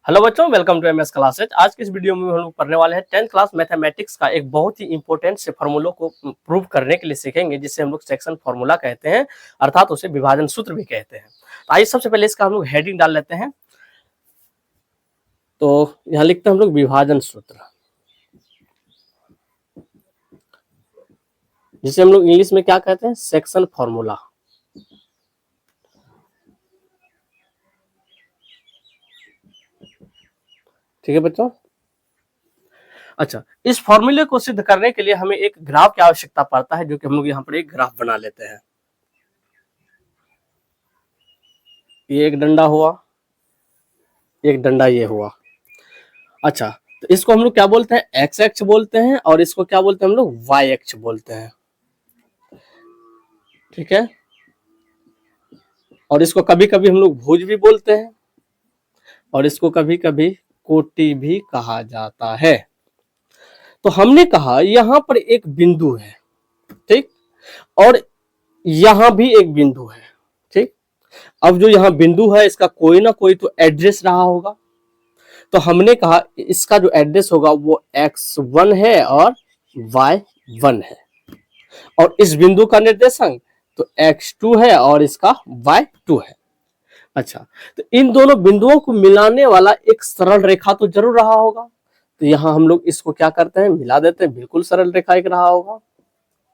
Hello बच्चों, welcome to MS classes. आज की इस वीडियो में हम लोग पढ़ने वाले हैं 10th क्लास मैथमेटिक्स का एक बहुत ही इंपॉर्टेंट से फार्मूलों को प्रूव करने के लिए सीखेंगे, जिसे हम लोग सेक्शन फार्मूला कहते हैं, अर्थात उसे विभाजन सूत्र भी कहते हैं। तो आइए सबसे पहले इसका हम लोग हेडिंग डाल लेते हैं। तो यहाँ लिखते हैं हम लोग विभाजन सूत्र, जिसे हम लोग इंग्लिश में क्या कहते हैं, सेक्शन फार्मूला। ठीक है बच्चों। अच्छा, इस फॉर्मूले को सिद्ध करने के लिए हमें एक ग्राफ की आवश्यकता पड़ता है, जो कि हम लोग यहाँ पर एक ग्राफ बना लेते हैं। ये एक डंडा हुआ, एक डंडा ये हुआ। अच्छा, तो इसको हम लोग क्या बोलते हैं, एक्स एक्स बोलते हैं, और इसको क्या बोलते हैं हम लोग, वाई एक्स बोलते हैं। ठीक है, और इसको कभी कभी हम लोग भुज भी बोलते हैं, और इसको कभी कभी कोटि भी कहा जाता है। तो हमने कहा यहां पर एक बिंदु है, ठीक, और यहां भी एक बिंदु है, ठीक। अब जो यहाँ बिंदु है, इसका कोई ना कोई तो एड्रेस रहा होगा। तो हमने कहा इसका जो एड्रेस होगा वो x1 है और y1 है, और इस बिंदु का निर्देशांक तो x2 है और इसका y2 है। अच्छा, तो इन दोनों बिंदुओं को मिलाने वाला एक सरल रेखा तो जरूर रहा होगा। तो यहां हम लोग इसको क्या करते हैं, मिला देते हैं, बिल्कुल सरल रेखा एक रहा होगा।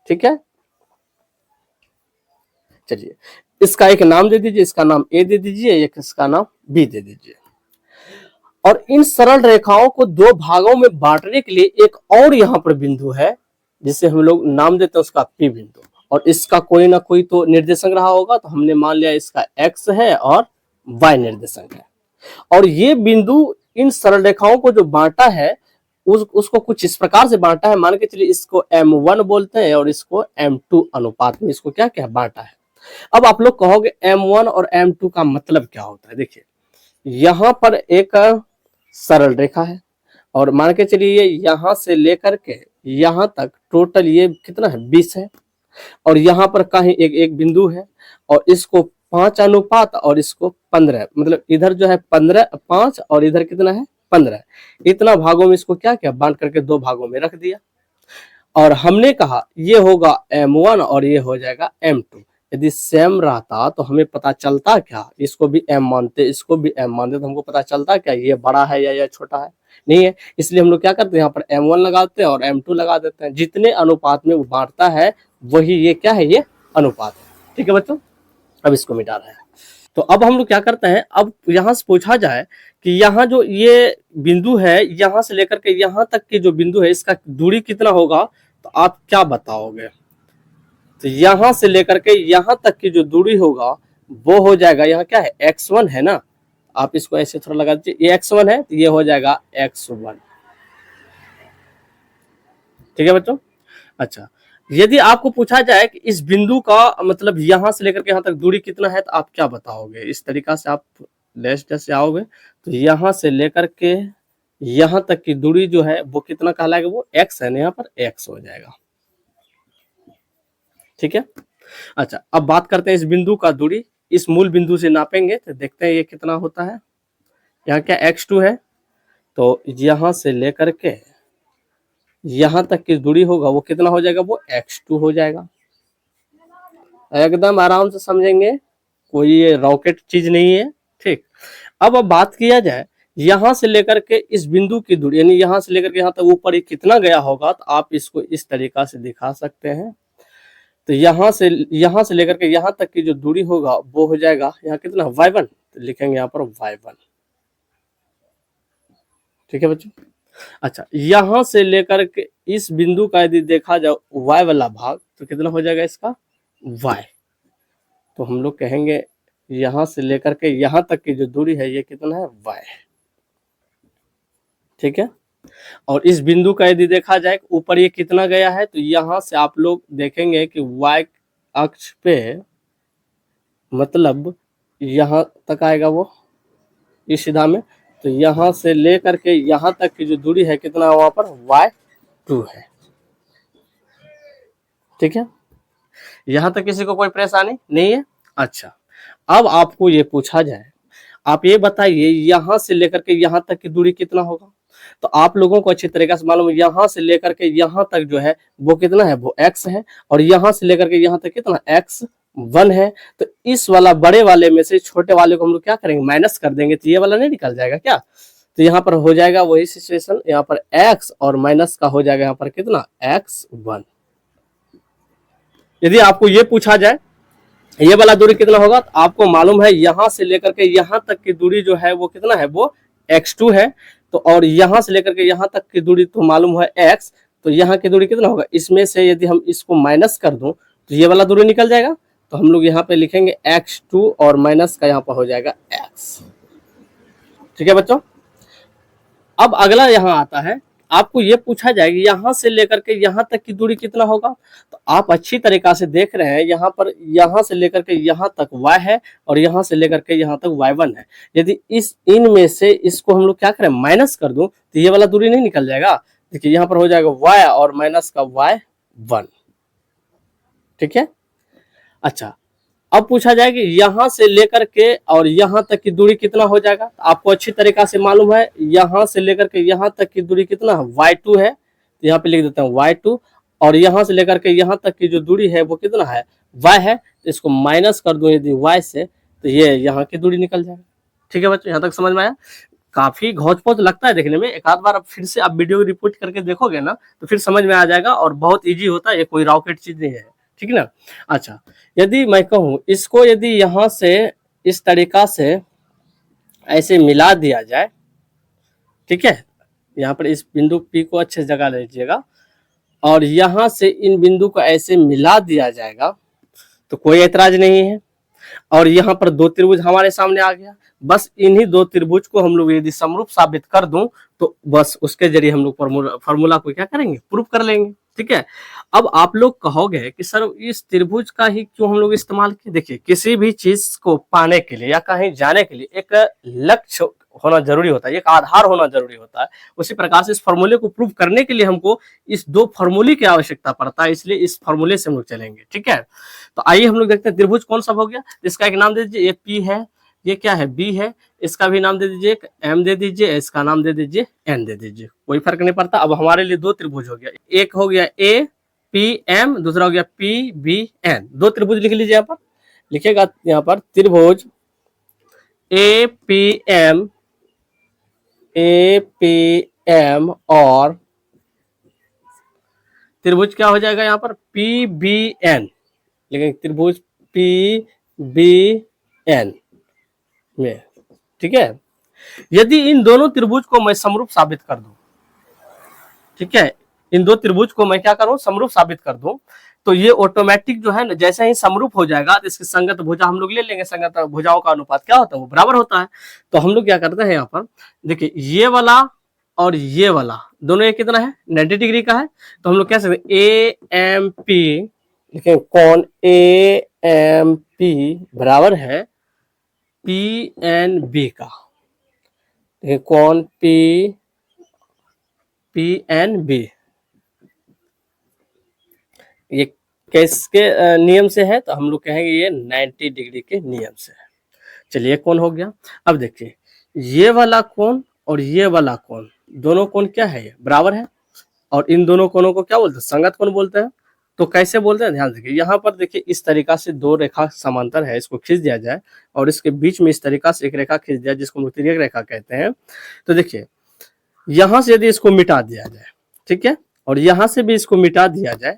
ठीक है, चलिए इसका एक नाम दे दीजिए, इसका नाम ए दे दीजिए, एक इसका नाम बी दे दीजिए। और इन सरल रेखाओं को दो भागों में बांटने के लिए एक और यहाँ पर बिंदु है, जिसे हम लोग नाम देते हैं उसका पी बिंदु, और इसका कोई ना कोई तो निर्देशक रहा होगा। तो हमने मान लिया इसका एक्स है और वाई निर्देशक है, और ये बिंदु इन सरल रेखाओं को जो बांटा है उसको कुछ इस प्रकार से बांटा है। मान के चलिए इसको M1 बोलते हैं और इसको M2 अनुपात में इसको क्या क्या बांटा है। अब आप लोग कहोगे M1 और M2 का मतलब क्या होता है। देखिए, यहाँ पर एक सरल रेखा है, और मान के चलिए यहां से लेकर के यहां तक टोटल ये कितना है, 20 है, और यहाँ पर कहीं एक एक बिंदु है, और इसको 5 अनुपात और इसको 15, मतलब इधर जो है 15 5 और इधर कितना है 15, इतना भागों में इसको क्या क्या बांट करके दो भागों में रख दिया। और हमने कहा ये होगा M1 और ये हो जाएगा M2। यदि सेम रहता तो हमें पता चलता क्या, इसको भी M मानते इसको भी M मानते, तो हमको पता चलता क्या ये बड़ा है या ये छोटा है, नहीं है। इसलिए हम लोग क्या करते हैं, यहाँ पर M1 लगाते हैं और M2 लगा देते हैं। जितने अनुपात में वो बांटता है वही ये क्या है, ये अनुपात है। ठीक है बच्चों, अब इसको मिटा रहे हैं। तो अब हम लोग क्या करते हैं, अब यहाँ से पूछा जाए कि यहाँ जो ये बिंदु है, यहाँ से लेकर के यहाँ तक की जो बिंदु है, इसका दूरी कितना होगा, तो आप क्या बताओगे। तो यहाँ से लेकर के यहाँ तक की जो दूरी होगा वो हो जाएगा, यहाँ क्या है x1 है ना, आप इसको ऐसे थोड़ा लगा दीजिए, ये x1 है तो ये हो जाएगा x1। ठीक है बच्चों। अच्छा, यदि आपको पूछा जाए कि इस बिंदु का मतलब यहाँ से लेकर के यहाँ तक दूरी कितना है, तो आप क्या बताओगे। इस तरीका से आप डैश डैश से आओगे, तो यहाँ से लेकर के यहाँ तक की दूरी जो है वो कितना कहलाएगा, वो x है ना, यहाँ पर x हो जाएगा। ठीक है। अच्छा, अब बात करते हैं इस बिंदु का दूरी, इस मूल बिंदु से नापेंगे तो देखते हैं ये कितना होता है। यहाँ क्या x2 है, तो यहाँ से लेकर के यहाँ तक की दूरी होगा वो कितना हो जाएगा, वो x2 हो जाएगा। एकदम आराम से समझेंगे, कोई ये रॉकेट चीज नहीं है। ठीक, अब बात किया जाए यहाँ से लेकर के इस बिंदु की दूरी, यानी यहाँ से लेकर के यहाँ तक ऊपर ये कितना गया होगा, तो आप इसको इस तरीका से दिखा सकते हैं। तो यहाँ से लेकर के यहाँ तक की जो दूरी होगा वो हो जाएगा यहाँ कितना, y1, तो लिखेंगे यहाँ पर y1। ठीक है बच्चों। अच्छा, यहाँ से लेकर के इस बिंदु का यदि देखा जाए y वाला भाग, तो कितना हो जाएगा इसका y। तो हम लोग कहेंगे यहाँ से लेकर के यहाँ तक की जो दूरी है ये कितना है, y। ठीक है, और इस बिंदु का यदि देखा जाए ऊपर ये कितना गया है, तो यहाँ से आप लोग देखेंगे कि y अक्ष पे मतलब यहाँ तक आएगा वो इस सीधा में, तो यहाँ से लेकर के यहाँ तक की जो दूरी है कितना, वहां पर y2 है। ठीक है, यहाँ तक किसी को कोई परेशानी नहीं है। अच्छा, अब आपको ये पूछा जाए, आप ये बताइए यहां से लेकर के यहां तक की दूरी कितना होगा। तो आप लोगों को अच्छी तरीके से मालूम है यहां से लेकर के यहां तक जो है वो कितना है, वो x है, और यहां से लेकर के यहां तक कितना x1 है। तो इस वाला बड़े वाले में से छोटे वाले को हम लोग क्या करेंगे, माइनस कर देंगे, तो ये वाला नहीं निकल जाएगा क्या। तो यहाँ पर हो जाएगा वही सिचुएशन, यहाँ पर x और माइनस का हो जाएगा यहाँ पर कितना x1। यदि आपको ये पूछा जाए ये वाला दूरी कितना होगा, तो आपको मालूम है यहां से लेकर के यहां तक की दूरी जो है वो कितना है, वो x2 है। तो और यहां से लेकर के यहां तक की दूरी तो मालूम है x, तो यहाँ की दूरी कितना होगा, इसमें से यदि हम इसको माइनस कर दूं तो ये वाला दूरी निकल जाएगा। तो हम लोग यहाँ पे लिखेंगे x2 और माइनस का यहाँ पर हो जाएगा x। ठीक है बच्चों। अब अगला यहाँ आता है, आपको ये पूछा जाएगा यहां से लेकर के यहां तक की दूरी कितना होगा। तो आप अच्छी तरीका से देख रहे हैं यहाँ पर यहां से लेकर के यहां तक y है और यहां से लेकर के यहां तक y1 है। यदि इस इन में से इसको हम लोग क्या करें, माइनस कर दूं, तो ये वाला दूरी नहीं निकल जाएगा। देखिए यहाँ पर हो जाएगा y और माइनस का y1। ठीक है। अच्छा, अब पूछा जाए कि यहां से लेकर के और यहां तक की दूरी कितना हो जाएगा। तो आपको अच्छी तरीका से मालूम है यहां से लेकर के यहां तक की दूरी कितना है, y2 है। तो यहाँ पे लिख देते हैं y2, और यहां से लेकर के यहां तक की जो दूरी है वो कितना है, y है। तो इसको माइनस कर दो यदि y से, तो ये यहाँ की दूरी निकल जाएगा। ठीक है बच्चों, यहाँ तक समझ में आया। काफी घोच पोच लगता है देखने में, एक आध बार अब फिर से आप वीडियो रिपोर्ट करके देखोगे ना तो फिर समझ में आ जाएगा, और बहुत ईजी होता है, ये कोई रॉकेट चीज नहीं है। ठीक है ना। अच्छा, यदि मैं कहूं इसको यदि यहां से इस तरीका से ऐसे मिला दिया जाए, ठीक है, यहाँ पर इस बिंदु P को अच्छे जगह लीजिएगा, और यहां से इन बिंदु को ऐसे मिला दिया जाएगा तो कोई ऐतराज नहीं है। और यहाँ पर दो त्रिभुज हमारे सामने आ गया। बस इन्हीं दो त्रिभुज को हम लोग यदि समरूप साबित कर दूं तो बस उसके जरिए हम लोग फॉर्मूला को क्या करेंगे, प्रूव कर लेंगे। ठीक है। अब आप लोग कहोगे कि सर इस त्रिभुज का ही क्यों हम लोग इस्तेमाल किए। देखिए, किसी भी चीज को पाने के लिए या कहीं जाने के लिए एक लक्ष्य होना जरूरी होता है, एक आधार होना जरूरी होता है। उसी प्रकार से इस फॉर्मूले को प्रूव करने के लिए हमको इस दो फॉर्मूले की आवश्यकता पड़ता है, इसलिए इस फॉर्मूले से हम लोग चलेंगे। ठीक है। तो आइए हम लोग देखते हैं त्रिभुज कौन सा हो गया। इसका एक नाम दे दीजिए, ये P है, ये क्या है, B है, इसका भी नाम दे दीजिए, M दे दीजिए, इसका नाम दे दीजिए N दे दीजिए, कोई फर्क नहीं पड़ता। अब हमारे लिए दो त्रिभुज हो गया, एक हो गया APM, दूसरा हो गया PBN। दो त्रिभुज लिख लीजिए, यहाँ पर लिखेगा, यहाँ पर त्रिभुज APM और त्रिभुज क्या हो जाएगा यहाँ पर PBN, लेकिन त्रिभुज PBN में। ठीक है। यदि इन दोनों त्रिभुज को मैं समरूप साबित कर दूं, ठीक है, इन दो त्रिभुज को मैं क्या करूं, समरूप साबित कर दूं, तो ये ऑटोमेटिक जो है ना, जैसे ही समरूप हो जाएगा तो इसकी संगत भुजा हम लोग ले लेंगे। संगत भुजाओं का अनुपात क्या होता है, वो बराबर होता है। तो हम लोग क्या करते हैं, यहाँ पर देखिए ये वाला और ये वाला दोनों ये कितना है, 90 डिग्री का है। तो हम लोग कह सकते हैं AMP, देखिए कौन AMP बराबर है PNB का। देखिए कौन PNB ये किसके नियम से है, तो हम लोग कहेंगे ये 90 डिग्री के नियम से है। चलिए कौन हो गया। अब देखिए ये वाला कोण और ये वाला कोण, दोनों कोण क्या है, ये बराबर है, और इन दोनों कोणों को क्या बोलते हैं, संगत कोण बोलते हैं। तो कैसे बोलते हैं, ध्यान देखिए, यहाँ पर देखिए इस तरीका से दो रेखा समांतर है, इसको खींच दिया जाए और इसके बीच में इस तरीका से एक रेखा खींच दिया जिसको हम तिर्यक रेखा कहते हैं। तो देखिए यहां से यदि इसको मिटा दिया जाए, ठीक है, और यहां से भी इसको मिटा दिया जाए,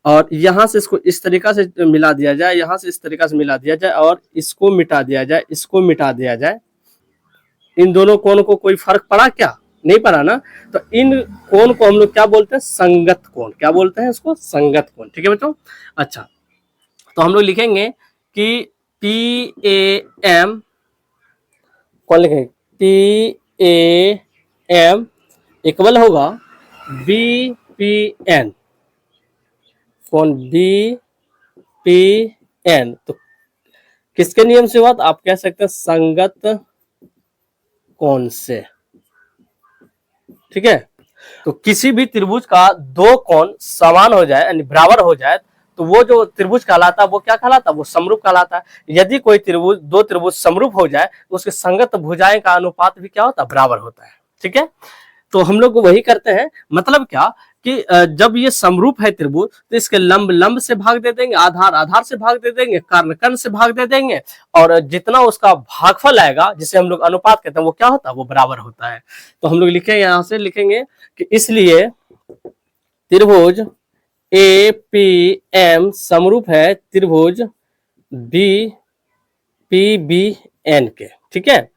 और यहां से इसको इस तरीका से मिला दिया जाए, यहां से इस तरीका से मिला दिया जाए, और इसको मिटा दिया जाए, इसको मिटा दिया जाए, इन दोनों कोण को कोई फर्क पड़ा क्या, नहीं पड़ा ना। तो इन कोण को हम लोग क्या बोलते हैं, संगत कोण। क्या बोलते हैं इसको, संगत कोण। ठीक है बच्चों। अच्छा, तो हम लोग लिखेंगे कि PAM, कौन लिखेंगे, PAM इक्वल होगा BPN, कौन BPN। तो किसके नियम से हुआ, तो आप कह सकते हैं संगत कोण से। ठीक है। तो किसी भी त्रिभुज का दो कोण समान हो जाए यानी बराबर हो जाए तो वो जो त्रिभुज कहलाता है वो क्या कहलाता है, वो समरूप कहलाता है। यदि कोई त्रिभुज, दो त्रिभुज समरूप हो जाए तो उसके संगत भुजाएं का अनुपात भी क्या होता है, बराबर होता है। ठीक है, तो हम लोग वही करते हैं। मतलब क्या कि जब ये समरूप है त्रिभुज तो इसके लंब लंब से भाग दे देंगे, आधार आधार से भाग दे देंगे, कर्ण कर्ण से भाग दे देंगे, और जितना उसका भागफल आएगा जिसे हम लोग अनुपात कहते हैं वो क्या होता है, वो बराबर होता है। तो हम लोग लिखेंगे, यहां से लिखेंगे कि इसलिए त्रिभुज ए पी एम समरूप है त्रिभुज बी पी बी एन के। ठीक है,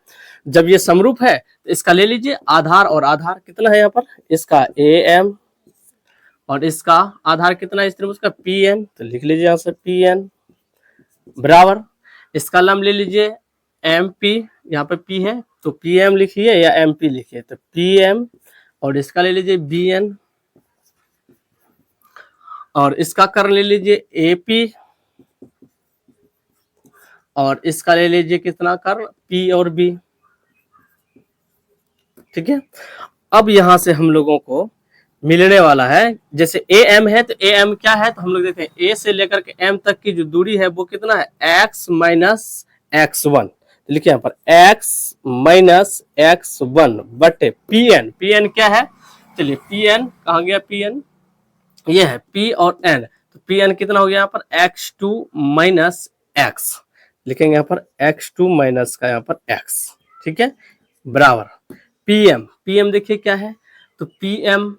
जब ये समरूप है तो इसका ले लीजिए आधार, और आधार कितना है यहाँ पर, इसका ए एम, और इसका आधार कितना है इस त्रिभुज का, पी एन, तो लिख लीजिए यहाँ से पी एन बराबर, इसका लंब ले लीजिए एम पी, यहाँ पे पी है तो पी एम लिखिए या एम पी लिखिए, तो पी एम, और इसका ले लीजिए बी एन, और इसका कर्ण ले लीजिए ए पी, और इसका ले लीजिए कितना कर्ण, पी और बी। ठीक है, अब यहां से हम लोगों को मिलने वाला है, जैसे ए एम है तो ए एम क्या है, तो हम लोग देखते हैं ए से लेकर के एम तक की जो दूरी है वो कितना है, एक्स माइनस एक्स वन। लिखिए यहाँ पर एक्स माइनस एक्स वन बटे पी एन। पी एन क्या है, चलिए पी एन कहाँ गया, पी एन ये है पी और एन, तो पी एन कितना हो गया यहाँ पर एक्स टू माइनस एक्स, लिखेंगे यहाँ पर एक्स टू माइनस का यहाँ पर एक्स। ठीक है, बराबर पीएम, पीएम देखिए क्या है, तो पीएम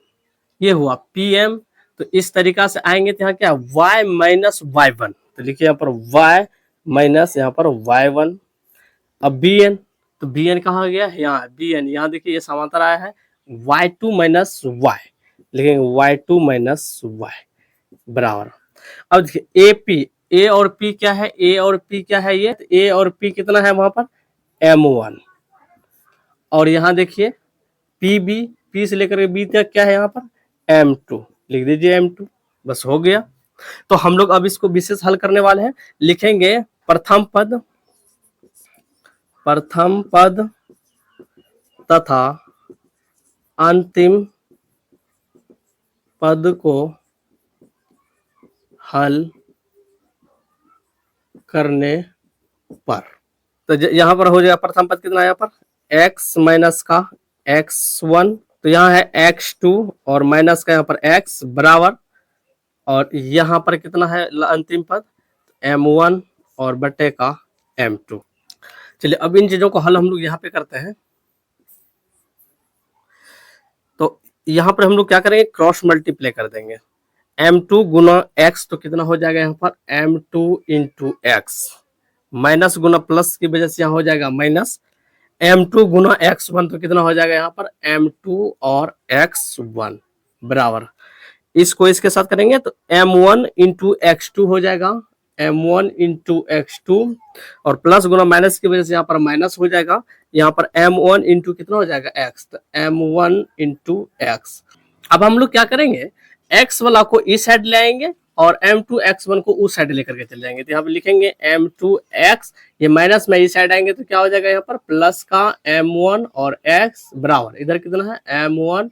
ये हुआ पीएम, तो इस तरीका से आएंगे तो यहाँ क्या y माइनस वाई वन, तो लिखिए यहाँ पर y माइनस यहाँ पर y1। अब बी एन, तो बी एन कहाँ गया, यहाँ बी एन, यहाँ देखिए ये समांतर आया है y2 माइनस वाई, लिखेंगे y2 माइनस वाई बराबर। अब देखिए ए पी, ए और पी क्या है, ए और पी क्या है, ये ए और पी कितना है वहां पर m1, और यहाँ देखिए पी बी, पी से लेकर के बी तक क्या है यहाँ पर m2, लिख दीजिए m2, बस हो गया। तो हम लोग अब इसको विशेष हल करने वाले हैं, लिखेंगे प्रथम पद तथा अंतिम पद को हल करने पर, तो यहाँ पर हो जाएगा प्रथम पद कितना है यहाँ पर x माइनस का x1, तो यहाँ है x2 और माइनस का यहाँ पर x बराबर, और यहाँ पर कितना है अंतिम पद m1 और बटे का m2। चलिए अब इन चीजों को हल हम लोग यहाँ पे करते हैं। तो यहाँ पर हम लोग क्या करेंगे, क्रॉस मल्टीप्लाई कर देंगे, m2 गुना x, तो कितना हो जाएगा यहाँ पर m2 इंटू एक्स, माइनस गुना प्लस की वजह से यहाँ हो जाएगा माइनस, m2 गुना x1, तो कितना हो जाएगा यहाँ पर m2 और x1 बराबर, इसको इसके साथ करेंगे तो m1 इंटू x2 हो जाएगा, m1 इंटू x2, और प्लस गुना माइनस की वजह से यहाँ पर माइनस हो जाएगा, यहाँ पर m1 इंटू कितना हो जाएगा x, तो m1 इंटू x। अब हम लोग क्या करेंगे, x वाला को इस साइड ले आएंगे और m2 x1 को उस साइड लेकर के चले जाएंगे, तो यहाँ पे लिखेंगे m2x, ये माइनस में इस साइड आएंगे तो क्या हो जाएगा यहाँ पर प्लस का m1 और x बराबर, इधर कितना है m1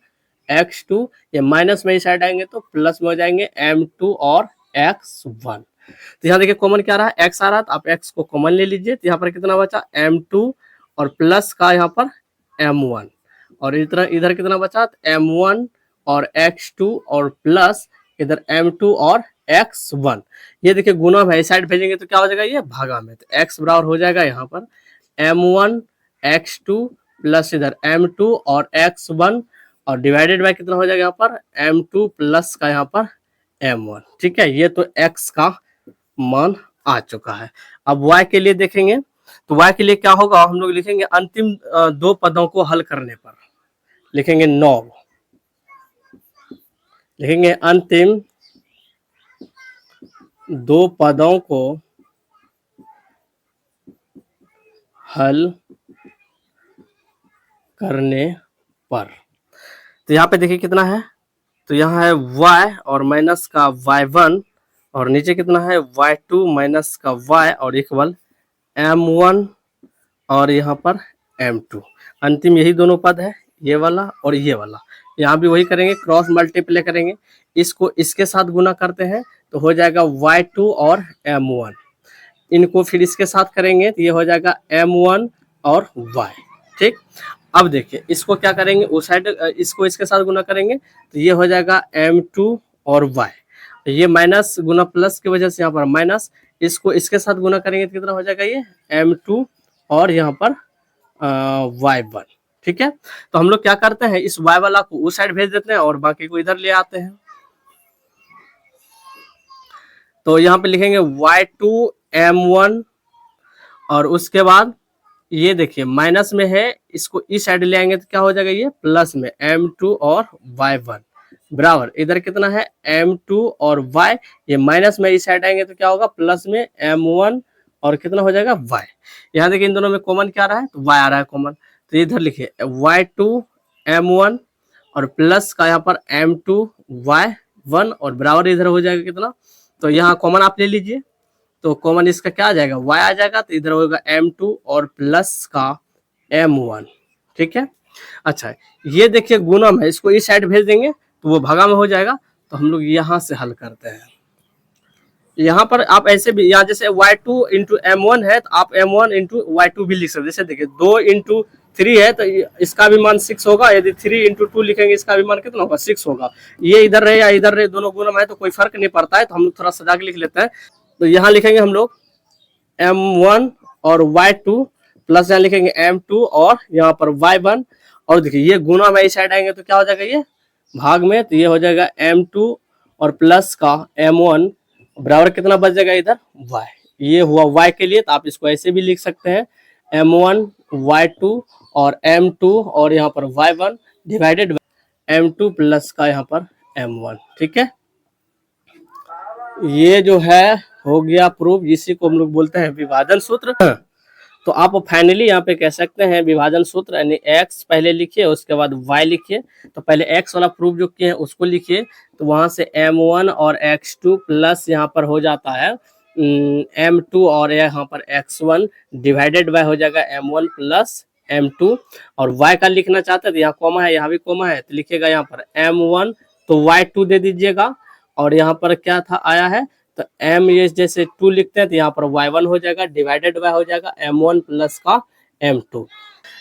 x2, ये माइनस में इस साइड आएंगे तो प्लस में हो जाएंगे m2 और x1। तो यहाँ देखिए कॉमन क्या रहा है, x आ रहा है, तो आप x को कॉमन ले लीजिए, तो यहाँ पर कितना बचा m2 और प्लस का यहाँ पर m1, और इधर कितना बचा m1 और x2 और प्लस इधर m2 और x1, ये देखिए गुना में साइड भेजेंगे तो क्या हो जाएगा, ये भागा में, तो x बराबर हो जाएगा यहाँ पर m1 x2 प्लस इधर m2 और x1, और डिवाइडेड बाय कितना हो जाएगा यहाँ पर m2 प्लस का यहाँ पर m1। ठीक है, ये तो x का मान आ चुका है। अब y के लिए देखेंगे, तो y के लिए क्या होगा, हम लोग लिखेंगे अंतिम दो पदों को हल करने पर, लिखेंगे 9, लिखेंगे अंतिम दो पदों को हल करने पर, तो यहाँ पे देखिए कितना है, तो यहाँ है y और माइनस का y1, और नीचे कितना है y2 माइनस का y, और इक्वल m1 और यहाँ पर m2। अंतिम यही दोनों पद है, ये वाला और ये वाला, यहाँ भी वही करेंगे, क्रॉस मल्टीप्लाई करेंगे, इसको इसके साथ गुना करते हैं तो हो जाएगा y2 और m1, इनको फिर इसके साथ करेंगे तो ये हो जाएगा m1 और y। ठीक, अब देखिए इसको क्या करेंगे, उस साइड इसको इसके साथ गुना करेंगे तो ये हो जाएगा m2 और y, ये माइनस गुना प्लस की वजह से यहाँ पर माइनस, इसको इसके साथ गुना करेंगे तो कितना हो जाएगा ये m2 और यहाँ पर y1। ठीक है, तो हम लोग क्या करते हैं, इस y वाला को उस साइड भेज देते हैं और बाकी को इधर ले आते हैं। तो यहाँ पे लिखेंगे y2 m1 और उसके बाद ये देखिए माइनस में है, इसको इस साइड ले आएंगे तो क्या हो जाएगा ये प्लस में m2 और y1 बराबर, इधर कितना है m2 और y, ये माइनस में इस साइड आएंगे तो क्या होगा प्लस में m1 और कितना हो जाएगा y। यहाँ देखिए इन दोनों में कॉमन क्या आ रहा है, तो y आ रहा है कॉमन, तो इधर लिखिए y2 m1 और प्लस का यहाँ पर m2 y1 और बराबर इधर हो जाएगा कितना, तो यहाँ कॉमन आप ले लीजिए, तो कॉमन इसका क्या आ जाएगा y आ जाएगा, तो इधर होगा m2 और प्लस का m1। ठीक है, अच्छा ये देखिए गुणम है, इसको इस साइड भेज देंगे तो वो भागा में हो जाएगा, तो हम लोग यहाँ से हल करते हैं। यहाँ पर आप ऐसे भी, यहाँ जैसे y2 इंटू m1 है तो आप m1 इंटू y2 भी लिख सकते, जैसे देखिए 2 इंटू 3 है तो इसका भी मान 6 होगा, यदि 3 इंटू 2 लिखेंगे इसका भी मान कितना होगा 6 होगा, ये इधर रहे या इधर रहे दोनों गुणम है तो कोई फर्क नहीं पड़ता है, तो हम लोग थोड़ा सजा के लिख लेते हैं। तो यहाँ लिखेंगे हम लोग m1 और y2 प्लस यहाँ लिखेंगे m2 और यहाँ पर y1, और देखिए ये गुना में इस साइड आएंगे तो क्या हो जाएगा ये भाग में, तो ये हो जाएगा m2 और प्लस का m1 बराबर कितना बच जाएगा इधर y, ये हुआ y के लिए, तो आप इसको ऐसे भी लिख सकते हैं m1 y2 और m2 और यहाँ पर y1 डिवाइडेड m2 प्लस का यहाँ पर m1। ठीक है, ये जो है हो गया प्रूफ, इसी को हम लोग बोलते हैं विभाजन सूत्र। तो आप फाइनली यहाँ पे कह सकते हैं विभाजन सूत्र, यानी x पहले लिखिए उसके बाद y लिखिए, तो पहले x वाला प्रूफ जो किए हैं उसको लिखिए, तो वहां से m1 और x2 प्लस यहाँ पर हो जाता है m2 और यहाँ पर x1 डिवाइडेड बाय हो जाएगा m1 प्लस m2, और y का लिखना चाहते हैं तो यहाँ कॉमा है, यहाँ भी कॉमा है, तो लिखिएगा यहाँ पर m1 तो y2 दे दीजिएगा, और यहाँ पर क्या था आया है तो m ये जैसे 2 लिखते हैं तो यहाँ पर y1 हो जाएगा डिवाइडेड बाय हो जाएगा m1 प्लस का m2।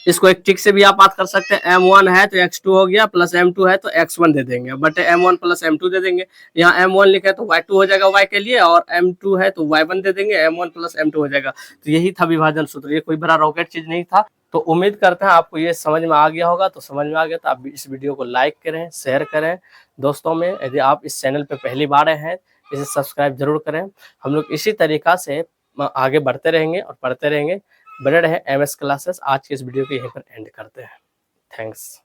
इसको एक ट्रिक से भी आप बात कर सकते हैं, m1 है तो x2 हो गया, प्लस m2 है तो x1 दे देंगे, बट m1 प्लस m2 दे देंगे, यहाँ m1 लिखे तो y2 हो जाएगा y के लिए, और m2 है तो y1 दे देंगे, m1 प्लस m2 हो जाएगा। तो यही था विभाजन सूत्र, ये कोई बड़ा रॉकेट चीज नहीं था। तो उम्मीद करते हैं आपको ये समझ में आ गया होगा, तो समझ में आ गया तो आप इस वीडियो को लाइक करें, शेयर करें दोस्तों में, यदि आप इस चैनल पे पहली बार हैं इसे सब्सक्राइब जरूर करें। हम लोग इसी तरीका से आगे बढ़ते रहेंगे और पढ़ते रहेंगे। बने रहे MS क्लासेस। आज के इस वीडियो को यहीं पर एंड करते हैं। थैंक्स।